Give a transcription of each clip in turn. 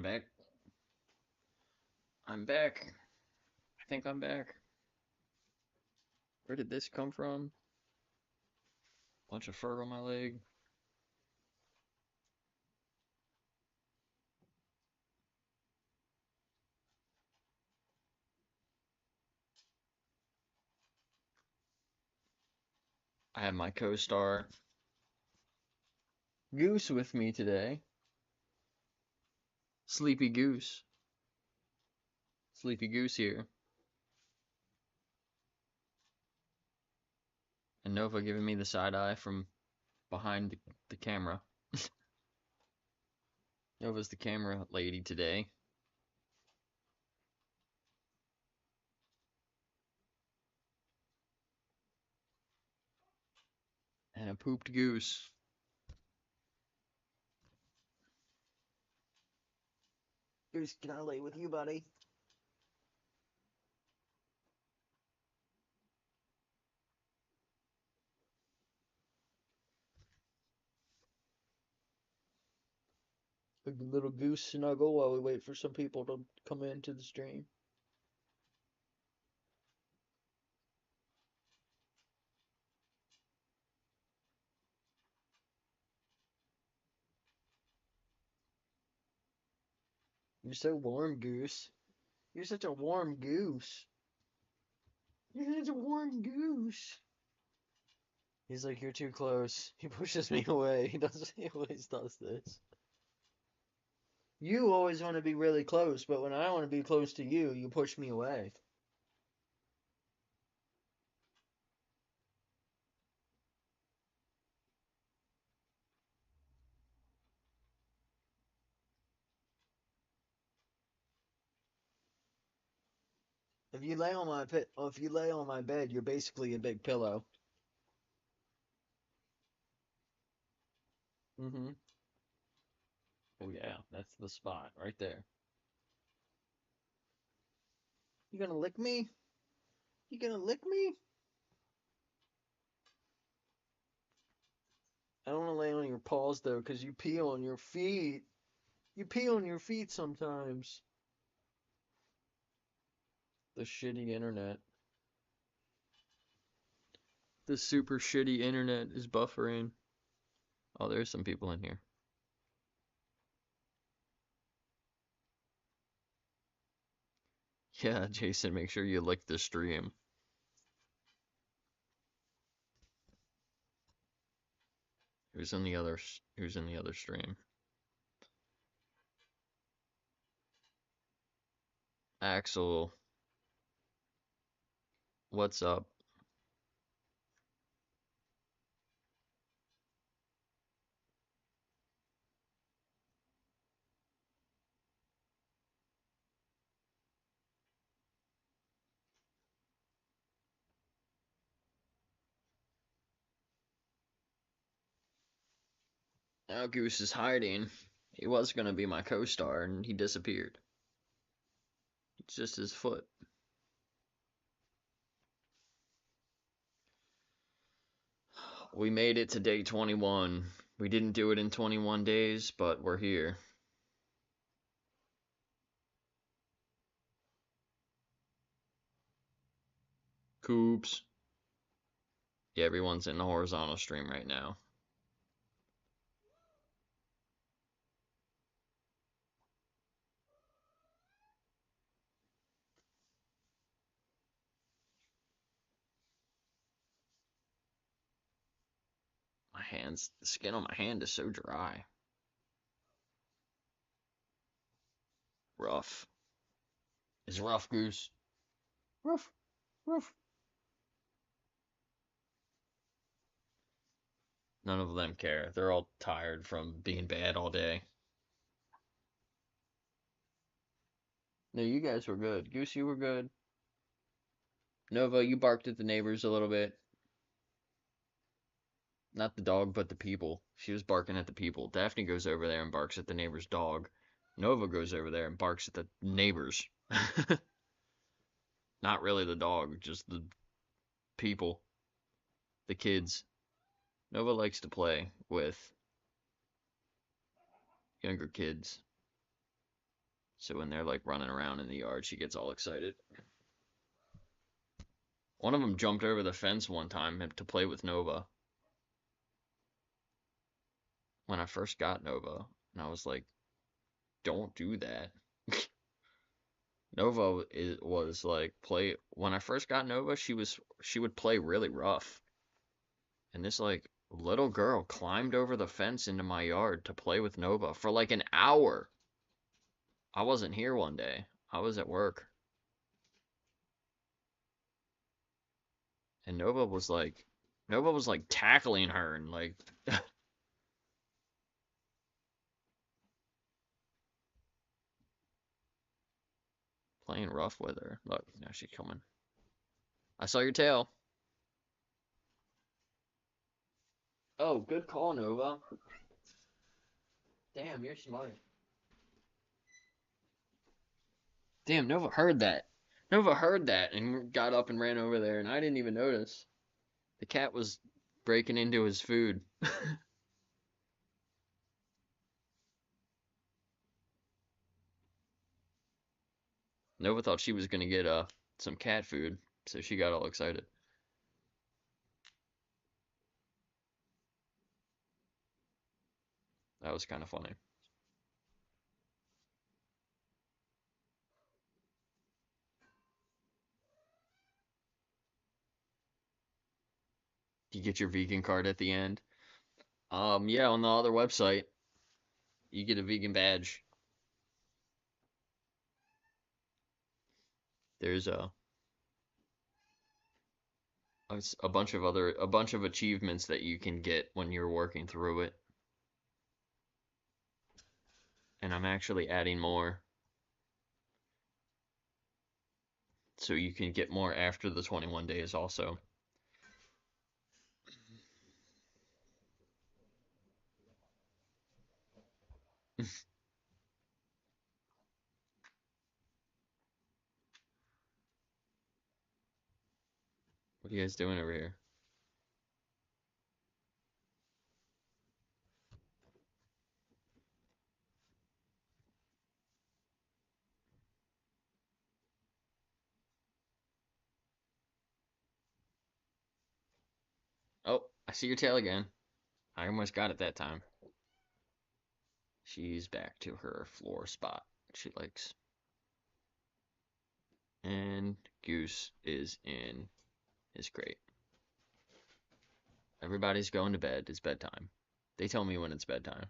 I'm back. I'm back. I think I'm back. Where did this come from? Bunch of fur on my leg. I have my co-star Goose with me today. Sleepy Goose. Sleepy Goose here. And Nova giving me the side eye from behind the camera. Nova's the camera lady today. And a pooped goose. Goose, can I lay with you, buddy? A little goose snuggle while we wait for some people to come into the stream. You're so warm, Goose. You're such a warm goose. You're such a warm goose. He's like, you're too close. He pushes me away. He always does this. You always want to be really close, but when I want to be close to you, you push me away. If you lay on my bed, you're basically a big pillow. Mm-hmm. Oh yeah, that's the spot right there. You gonna lick me? You gonna lick me? I don't want to lay on your paws though, because you pee on your feet. You pee on your feet sometimes. The shitty internet. The super shitty internet is buffering. Oh, there's some people in here. Yeah, Jason, make sure you lick the stream. Who's in the other stream? Axel, what's up? Now Goose is hiding. He was gonna be my co-star and he disappeared. It's just his foot. We made it to day 21. We didn't do it in 21 days, but we're here. Coops. Yeah, everyone's in the horizontal stream right now. The skin on my hand is so dry. Rough. It's rough, Goose. Rough. Rough. None of them care. They're all tired from being bad all day. No, you guys were good. Goose, you were good. Nova, you barked at the neighbors a little bit. Not the dog, but the people. She was barking at the people. Daphne goes over there and barks at the neighbor's dog. Nova goes over there and barks at the neighbors. Not really the dog, just the people, the kids. Nova likes to play with younger kids. So when they're like running around in the yard, she gets all excited. One of them jumped over the fence one time to play with Nova when I first got Nova, and I was like, "Don't do that." Nova was like play when I first got Nova, she would play really rough. And this like little girl climbed over the fence into my yard to play with Nova for like an hour. I wasn't here one day. I was at work. And Nova was like tackling her and like playing rough with her. Look, now she's coming. I saw your tail. Oh, good call, Nova. Damn, you're smart. Damn, Nova heard that. Nova heard that and got up and ran over there, and I didn't even notice. The cat was breaking into his food. Nova thought she was gonna get some cat food, so she got all excited. That was kind of funny. You get your vegan card at the end. Yeah, on the other website, you get a vegan badge. There's a bunch of achievements that you can get when you're working through it. And I'm actually adding more so you can get more after the 21 days also. What are you guys doing over here? Oh, I see your tail again. I almost got it that time. She's back to her floor spot she likes. And Goose is in his crate. Everybody's going to bed. It's bedtime. They tell me when it's bedtime.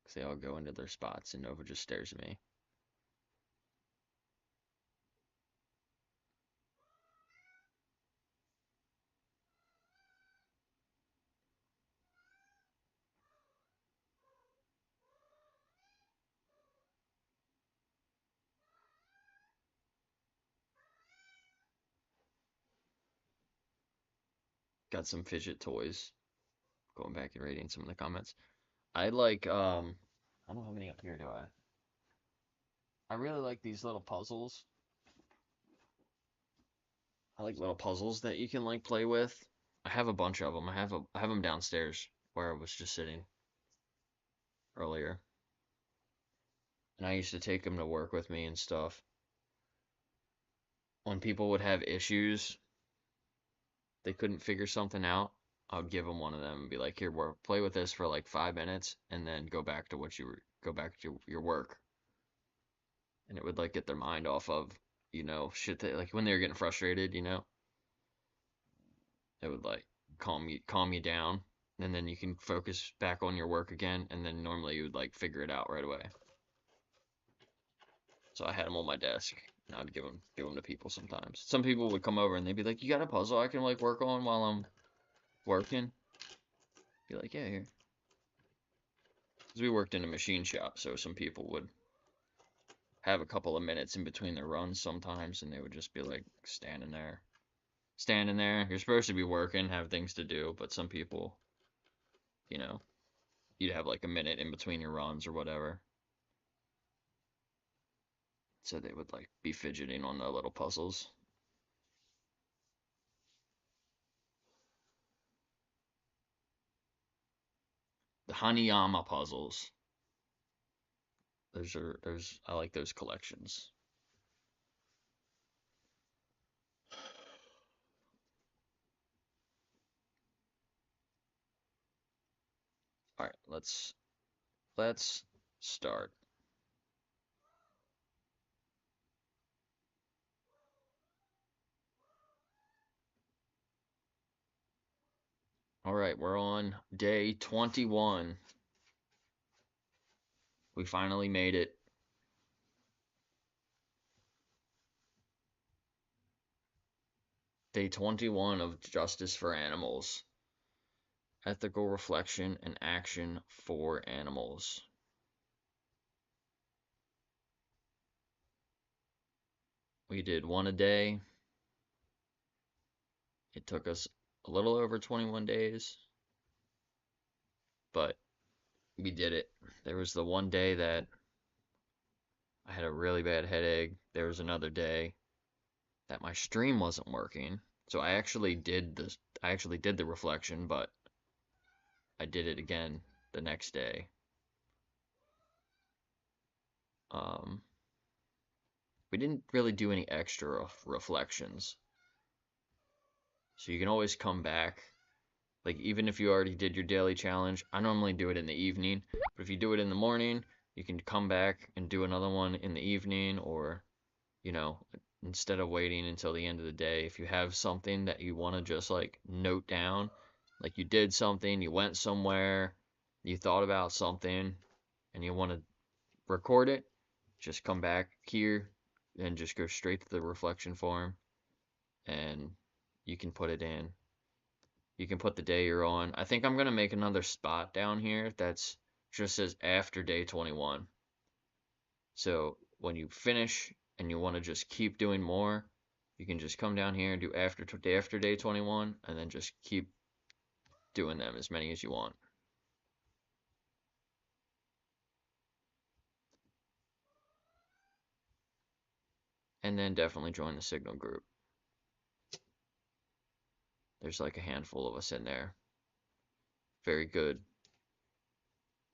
Because they all go into their spots and Nova just stares at me. Got some fidget toys. Going back and reading some of the comments. I like, I don't know how many up here do I? I really like these little puzzles. I like little puzzles that you can like play with. I have a bunch of them. I have them downstairs where I was just sitting earlier. And I used to take them to work with me and stuff. When people would have issues, they couldn't figure something out, I would give them one of them and be like, "Here, work, play with this for like 5 minutes, and then go back to your work." And it would like get their mind off of, shit that like when they were getting frustrated, it would like calm you down, and then you can focus back on your work again, and then normally you would like figure it out right away. So I had them on my desk, and I'd give them to people sometimes. Some people would come over and they'd be like, "You got a puzzle I can like work on while I'm working?" Be like, "Yeah, here." Because we worked in a machine shop, so some people would have a couple of minutes in between their runs sometimes, and they would just be like standing there. Standing there. You're supposed to be working, have things to do, but some people, you know, you'd have like a minute in between your runs or whatever. So they would like be fidgeting on the little puzzles. The Hanayama puzzles. I like those collections. All right, let's start. All right, we're on day 21. We finally made it. Day 21 of Justice for Animals. Ethical reflection and action for animals. We did one a day. It took us a little over 21 days, but we did it. There was the one day that I had a really bad headache. There was another day that my stream wasn't working. So I actually did the reflection, but I did it again the next day. Um, we didn't really do any extra reflections. So you can always come back. Like, even if you already did your daily challenge, I normally do it in the evening. But if you do it in the morning, you can come back and do another one in the evening, or, you know, instead of waiting until the end of the day, if you have something that you want to just like note down, like you did something, you went somewhere, you thought about something, and you want to record it, just come back here and just go straight to the reflection form and you can put it in. You can put the day you're on. I think I'm going to make another spot down here that's just says after day 21. So when you finish and you want to just keep doing more, you can just come down here and do after day 21 and then just keep doing them as many as you want. And then definitely join the Signal group. There's like a handful of us in there. Very good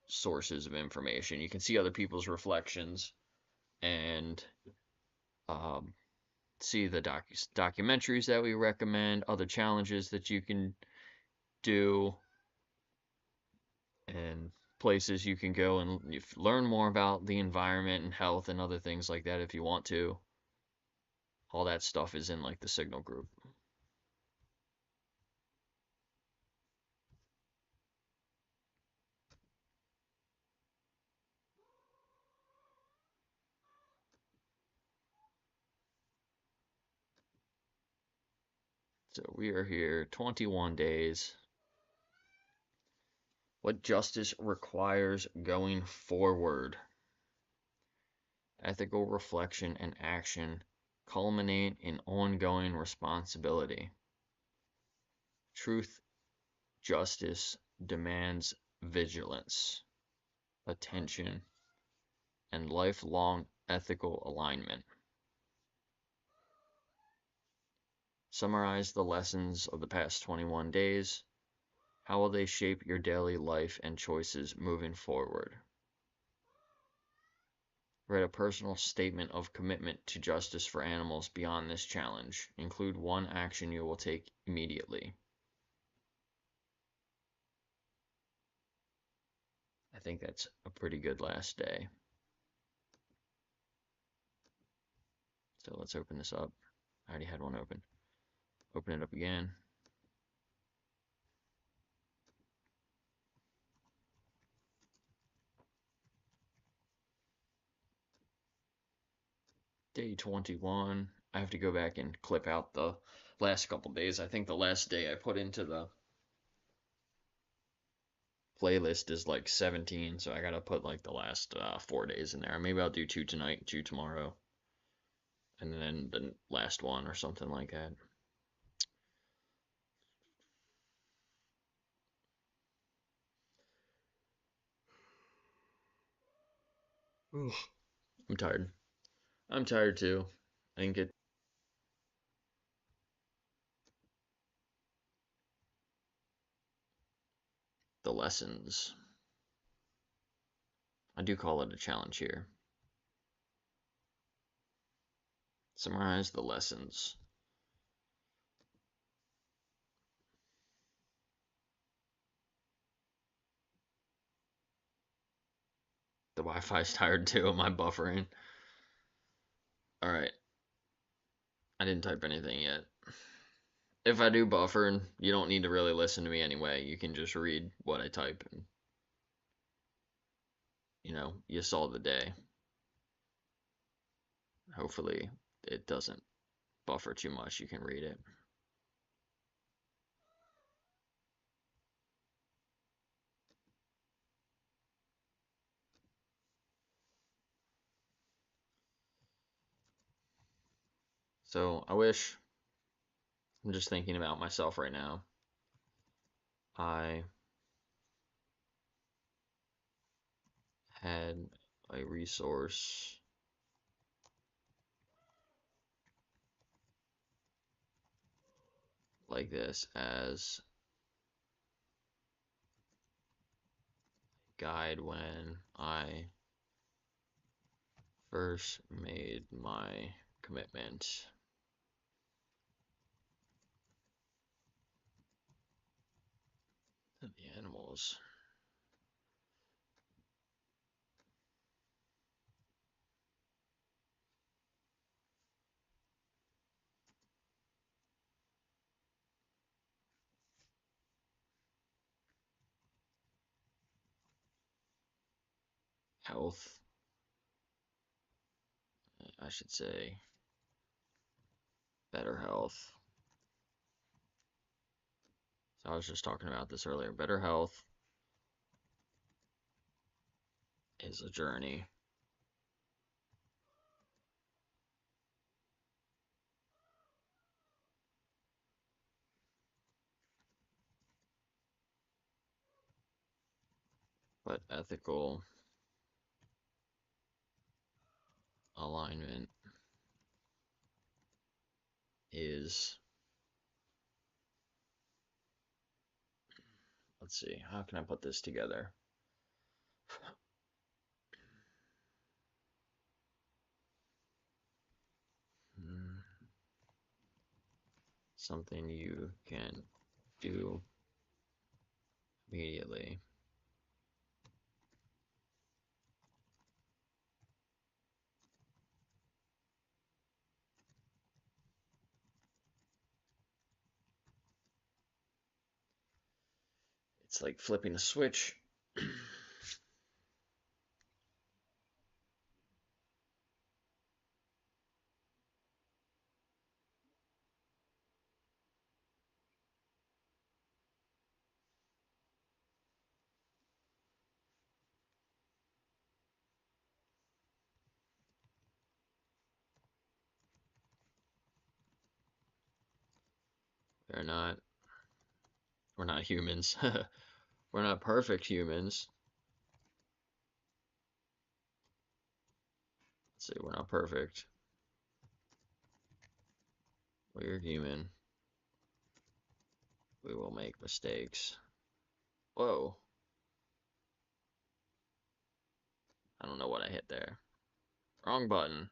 sources of information. You can see other people's reflections and um, see the documentaries that we recommend, other challenges that you can do, and places you can go and learn more about the environment and health and other things like that if you want to. All that stuff is in like the Signal group. So we are here 21 days. What justice requires going forward? Ethical reflection and action culminate in ongoing responsibility. Truth, justice demands vigilance, attention, and lifelong ethical alignment. Summarize the lessons of the past 21 days. How will they shape your daily life and choices moving forward? Write a personal statement of commitment to justice for animals beyond this challenge. Include one action you will take immediately. I think that's a pretty good last day. So let's open this up. I already had one open. Open it up again. Day 21. I have to go back and clip out the last couple days. I think the last day I put into the playlist is like 17, so I gotta put like the last 4 days in there. Maybe I'll do 2 tonight, 2 tomorrow, and then the last one or something like that. I'm tired. I'm tired too. I didn't get the lessons. I do call it a challenge here. Summarize the lessons. The Wi-Fi's tired too. Am I buffering? All right. I didn't type anything yet. If I do buffer, you don't need to really listen to me anyway. You can just read what I type and, you saw the day. Hopefully it doesn't buffer too much. You can read it. So I wish, I'm just thinking about myself right now. I had a resource like this as guide when I first made my commitment. To the animals. Health, I should say better health. So I was just talking about this earlier. Better health is a journey. But ethical alignment is, let's see, how can I put this together? Something you can do immediately. It's like flipping a switch. They're not, we're not humans. We're not perfect humans. Let's see, we're not perfect. We're human. We will make mistakes. Whoa. I don't know what I hit there. Wrong button.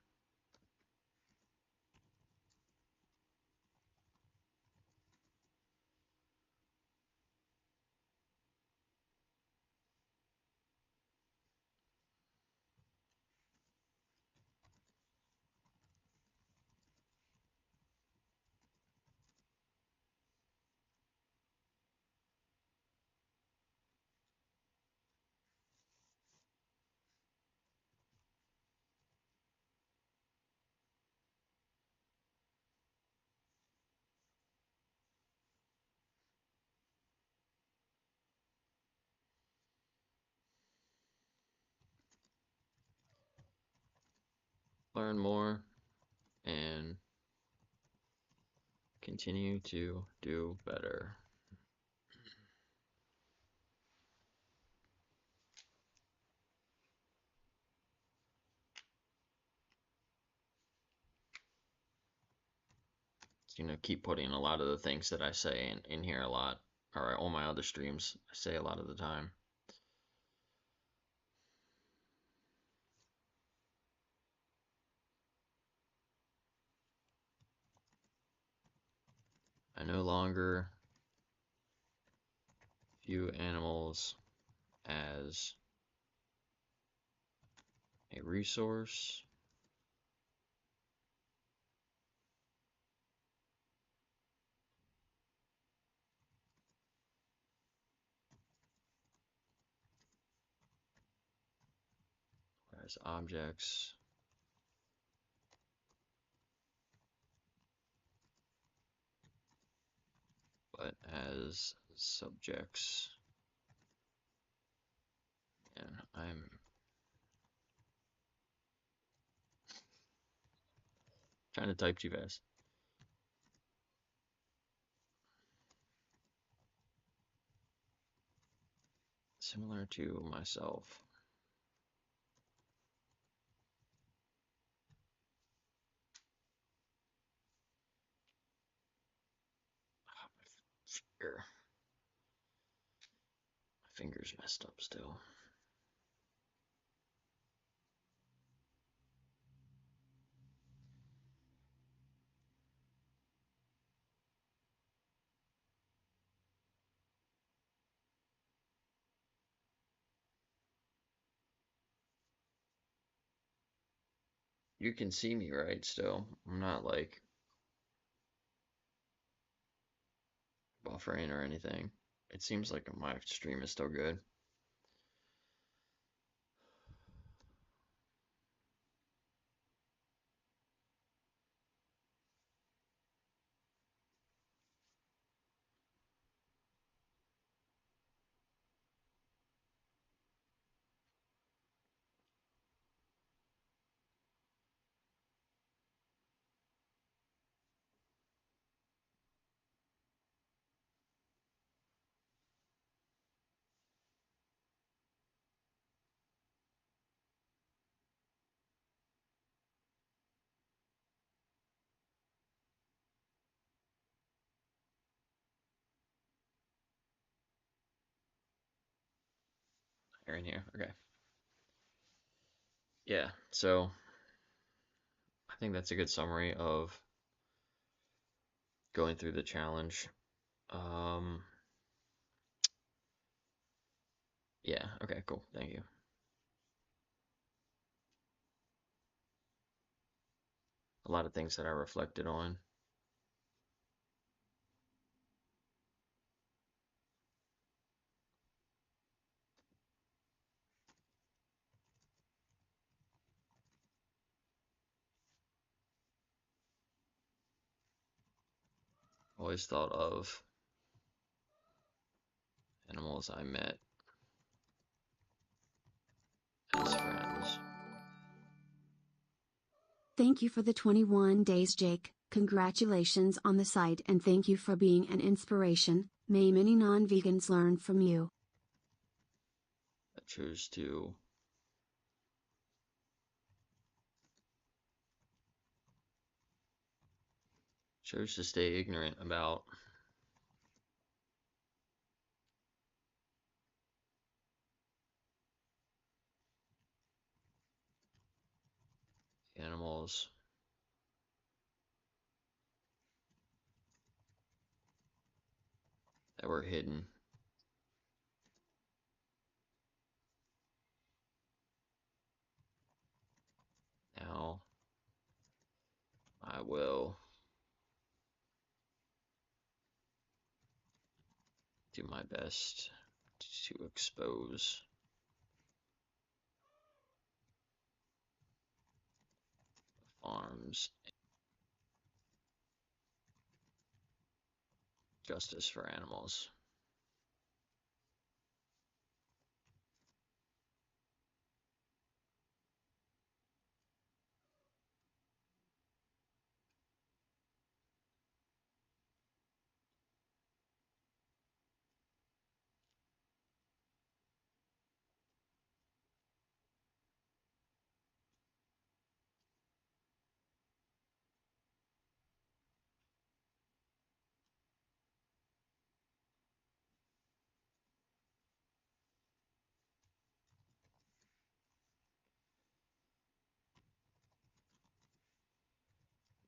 Learn more and continue to do better. Keep putting a lot of the things that I say in here a lot. Or all my other streams, I say a lot of the time. I no longer view animals as a resource, as objects, but as subjects. And I'm trying to type too fast. Similar to myself. My finger's messed up still. You can see me, right? Still, I'm not like buffering or anything. It seems like my stream is still good. You're in here. Okay. Yeah, so I think that's a good summary of going through the challenge. Yeah, okay, cool. Thank you. A lot of things that I reflected on. Always thought of animals I met as friends. Thank you for the 21 days, Jake. Congratulations on the site and thank you for being an inspiration. May many non-vegans learn from you. I chose to stay ignorant about animals that were hidden. Now I will do my best to expose farms, justice for animals.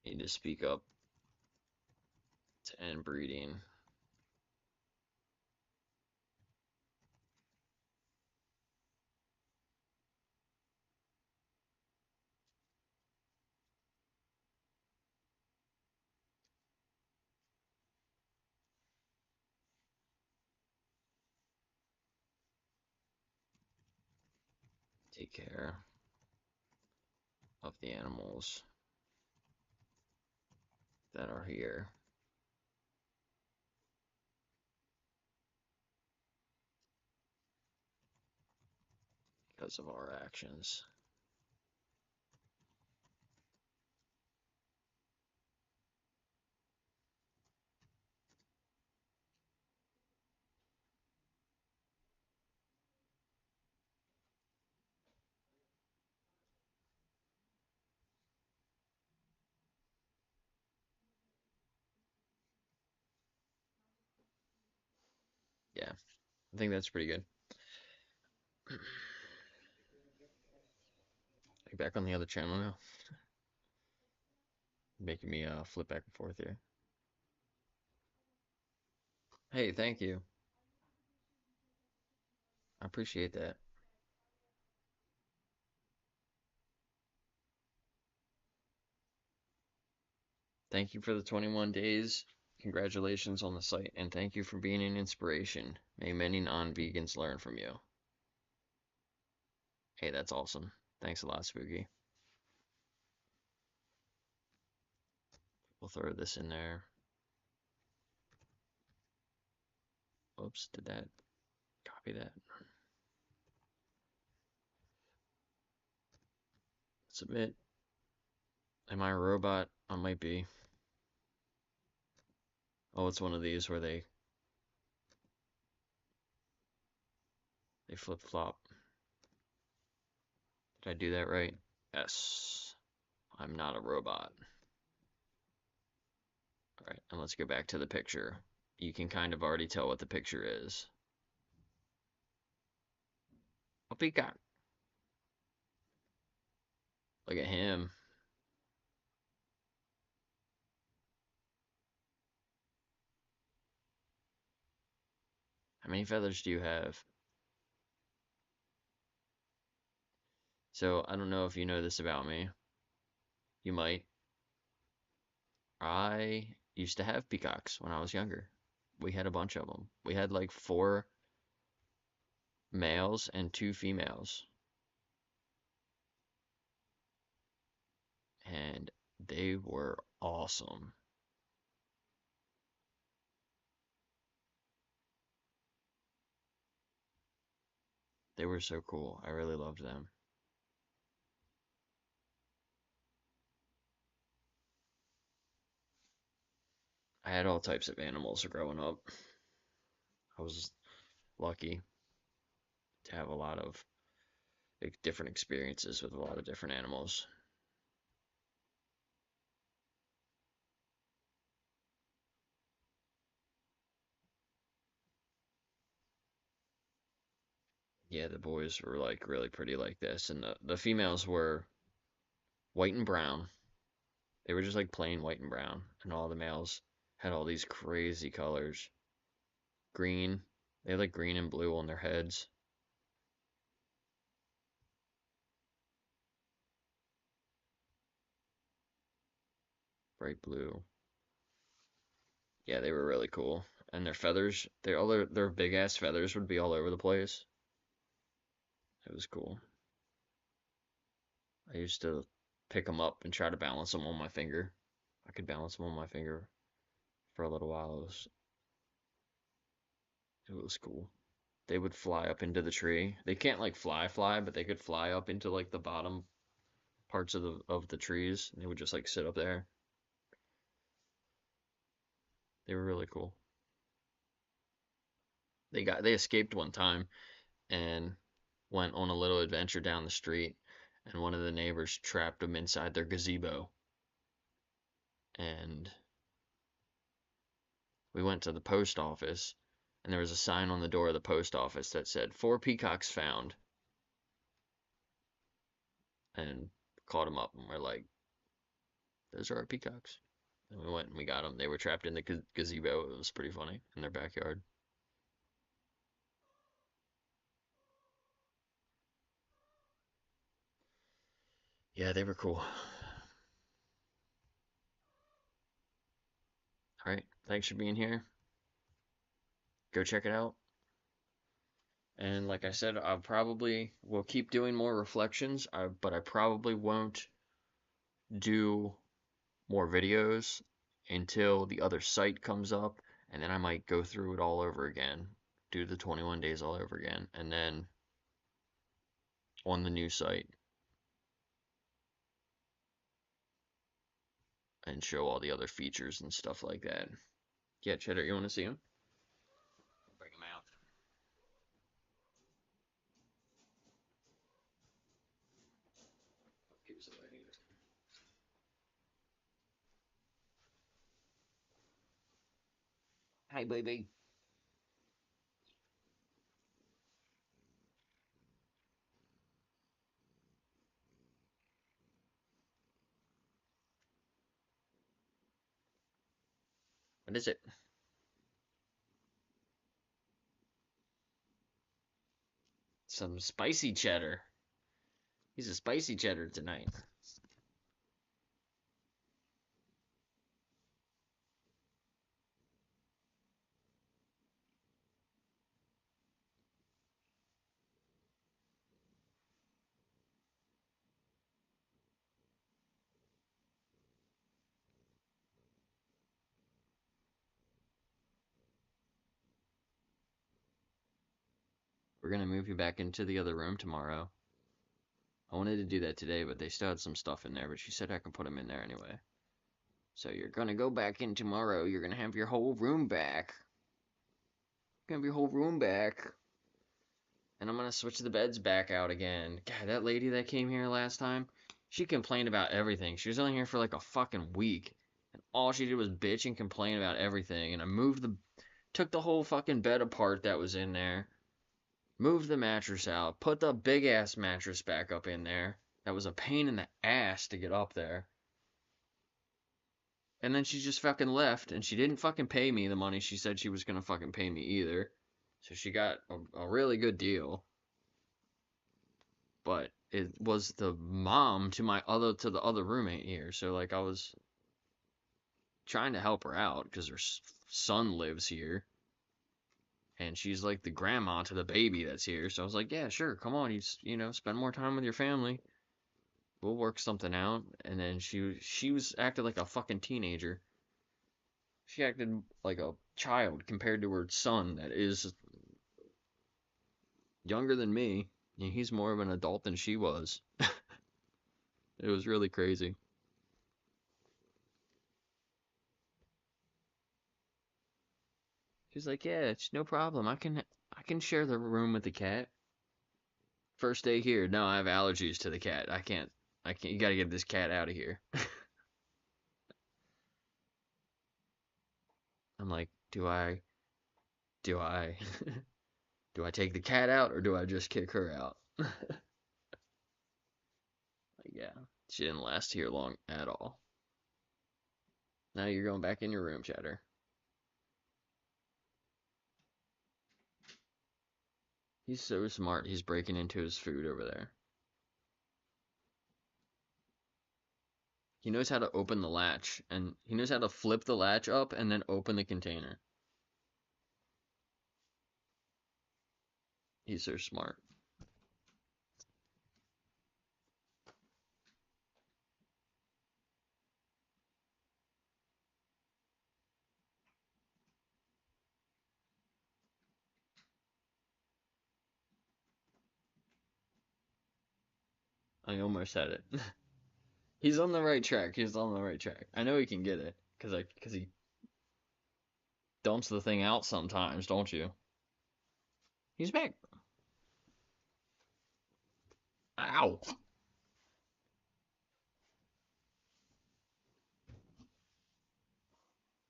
Need to speak up to and breeding. Take care of the animals that are here because of our actions. Yeah, I think that's pretty good. Like back on the other channel now, making me flip back and forth here. Hey, thank you. I appreciate that. Thank you for the 21 days. Congratulations on the site, and thank you for being an inspiration. May many non-vegans learn from you. Hey, that's awesome. Thanks a lot, Spooky. We'll throw this in there. Oops, did that copy that? Submit. Am I a robot? I might be. Oh, it's one of these where they flip-flop. Did I do that right? Yes. I'm not a robot. All right, and let's go back to the picture. You can kind of already tell what the picture is. A peacock. Look at him. How many feathers do you have? So, I don't know if you know this about me. You might. I used to have peacocks when I was younger. We had a bunch of them. We had like 4 males and 2 females. And they were awesome. They were so cool. I really loved them. I had all types of animals growing up. I was lucky to have a lot of different experiences with a lot of different animals. Yeah, the boys were like really pretty like this, and the females were white and brown. They were just like plain white and brown, and all the males had all these crazy colors. Green, they had like green and blue on their heads. Bright blue. Yeah, they were really cool. And their feathers, their big ass feathers would be all over the place. It was cool. I used to pick them up and try to balance them on my finger. I could balance them on my finger for a little while. It was cool. They would fly up into the tree. They can't like fly, but they could fly up into like the bottom parts of the trees. And they would just like sit up there. They were really cool. They escaped one time and went on a little adventure down the street, and one of the neighbors trapped them inside their gazebo. And we went to the post office, and there was a sign on the door of the post office that said 4 peacocks found, and caught them up, and we're like, those are our peacocks. And we went and we got them. They were trapped in the gazebo. It was pretty funny in their backyard. Yeah, they were cool. All right, thanks for being here. Go check it out. And like I said, I probably will keep doing more reflections, but I probably won't do more videos until the other site comes up, and then I might go through it all over again, do the 21 days all over again, and then on the new site and show all the other features and stuff like that. Yeah, Cheddar, you want to see them? Bring them out. Hi, baby. What is it? Some spicy cheddar. He's a spicy cheddar tonight. We're gonna move you back into the other room tomorrow. I wanted to do that today, but they still had some stuff in there, but she said I can put them in there anyway. So you're gonna go back in tomorrow. You're gonna have your whole room back. You're gonna have your whole room back. And I'm gonna switch the beds back out again. God, that lady that came here last time, she complained about everything. She was only here for like a fucking week. And all she did was bitch and complain about everything. And took the whole fucking bed apart that was in there. Moved the mattress out. Put the big ass mattress back up in there. That was a pain in the ass to get up there. And then she just fucking left, and she didn't fucking pay me the money she said she was gonna fucking pay me either. So she got a really good deal. But it was the mom to the other roommate here. So like I was trying to help her out because her son lives here, and she's like the grandma to the baby that's here. So I was like, yeah, sure, come on, spend more time with your family. We'll work something out. And then she was acting like a fucking teenager. She acted like a child compared to her son that is younger than me. And he's more of an adult than she was. It was really crazy. She's like, "Yeah, it's no problem. I can share the room with the cat." First day here. No, I have allergies to the cat. I can't. I can't. You got to get this cat out of here. I'm like, do I do I take the cat out or do I just kick her out? Like, yeah. She didn't last here long at all. Now you're going back in your room, Chatter. He's so smart. He's breaking into his food over there. He knows how to open the latch, and he knows how to flip the latch up and then open the container. He's so smart. I almost had it. He's on the right track. He's on the right track. I know he can get it because he dumps the thing out sometimes, don't you? He's back. Ow.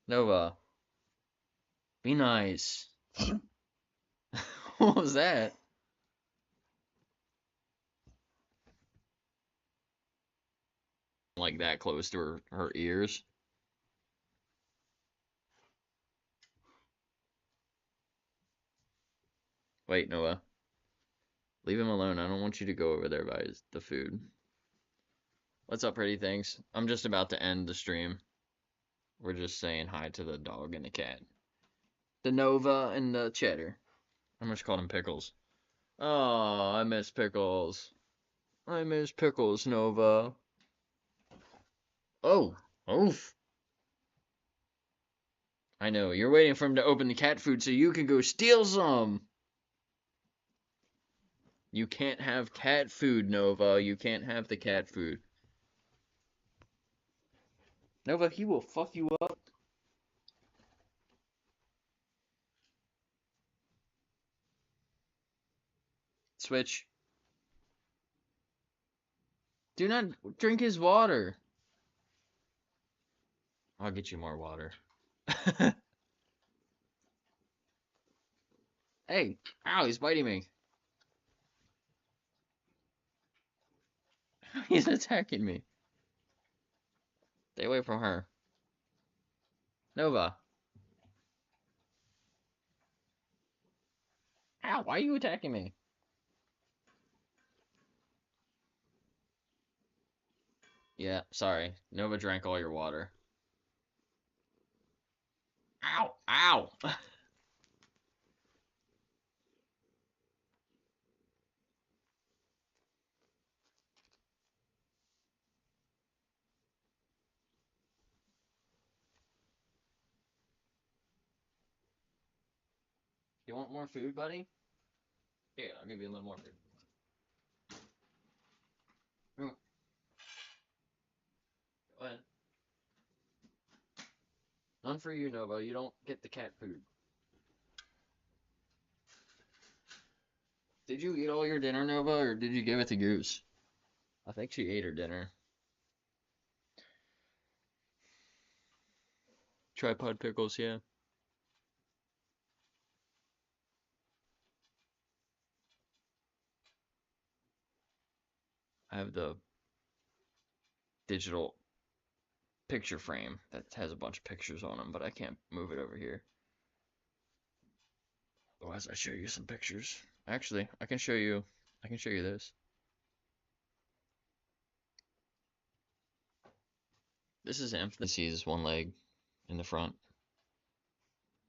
Nova, be nice. What was that? Like that close to her ears. Wait, Noah. Leave him alone. I don't want you to go over there by the food. What's up, pretty things? I'm just about to end the stream. We're just saying hi to the dog and the cat. The Nova and the Cheddar. I must call him Pickles. Oh, I miss Pickles. I miss Pickles, Nova. Oh, oof. I know, you're waiting for him to open the cat food so you can go steal some. You can't have cat food, Nova. You can't have the cat food. Nova, he will fuck you up. Switch. Do not drink his water. I'll get you more water. Hey, ow, he's biting me. He's attacking me. Stay away from her. Nova. Ow, why are you attacking me? Yeah, sorry. Nova drank all your water. Ow, ow. You want more food, buddy? Here, I'll give you a little more food. Go ahead. None for you, Nova. You don't get the cat food. Did you eat all your dinner, Nova, or did you give it to Goose? I think she ate her dinner. Tripod pickles, yeah. I have the digital picture frame that has a bunch of pictures on them, but I can't move it over here. Otherwise, I show you some pictures. Actually, I can show you this. This is him. This is one leg in the front.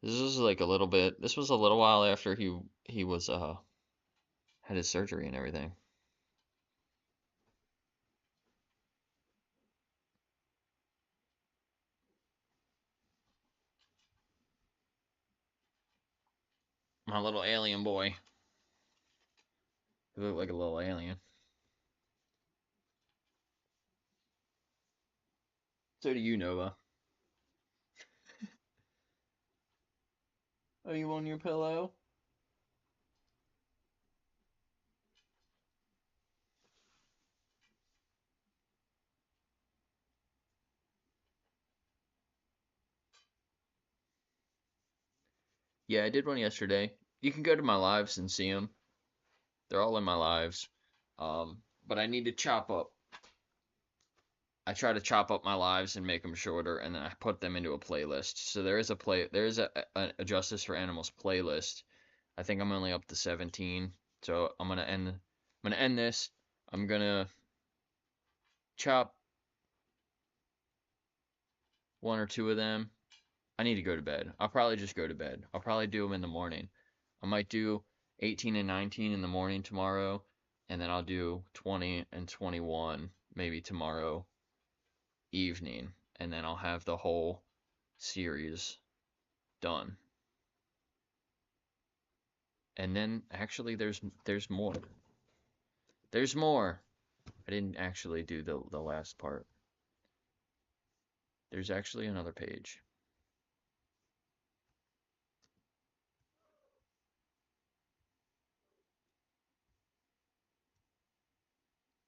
This is like a little bit. This was a little while after he was had his surgery and everything. My little alien boy. He looked like a little alien. So do you, Nova. Are you on your pillow? Yeah, I did one yesterday. You can go to my lives and see them. They're all in my lives. But I need to chop up. I try to chop up my lives and make them shorter, and then I put them into a playlist. So there is a Justice for Animals playlist. I think I'm only up to 17. So I'm gonna end this. I'm gonna chop one or two of them. I need to go to bed. I'll probably just go to bed. I'll probably do them in the morning. I might do 18 and 19 in the morning tomorrow, and then I'll do 20 and 21 maybe tomorrow evening, and then I'll have the whole series done. And then actually there's more. There's more. I didn't actually do the last part. There's actually another page.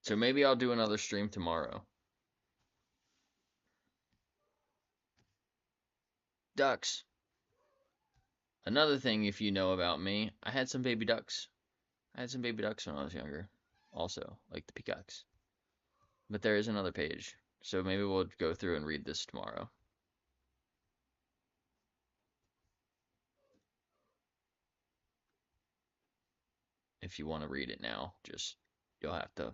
So maybe I'll do another stream tomorrow. Ducks. Another thing, if you know about me, I had some baby ducks. I had some baby ducks when I was younger, also, like the peacocks. But there is another page, so maybe we'll go through and read this tomorrow. if you want to read it now. Just you'll have to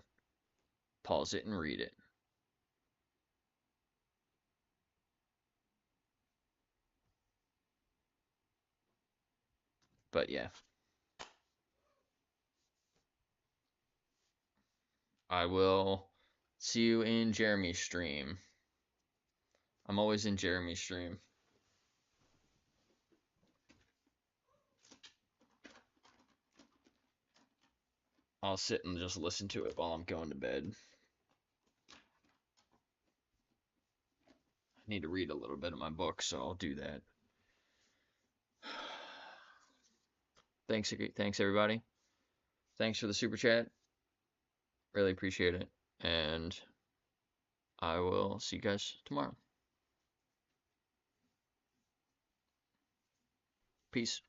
pause it and read it. But yeah. I will see you in Jeremy's stream. I'm always in Jeremy's stream. I'll sit and just listen to it while I'm going to bed. I need to read a little bit of my book, so I'll do that. Thanks everybody. Thanks for the super chat. Really appreciate it. And I will see you guys tomorrow. Peace.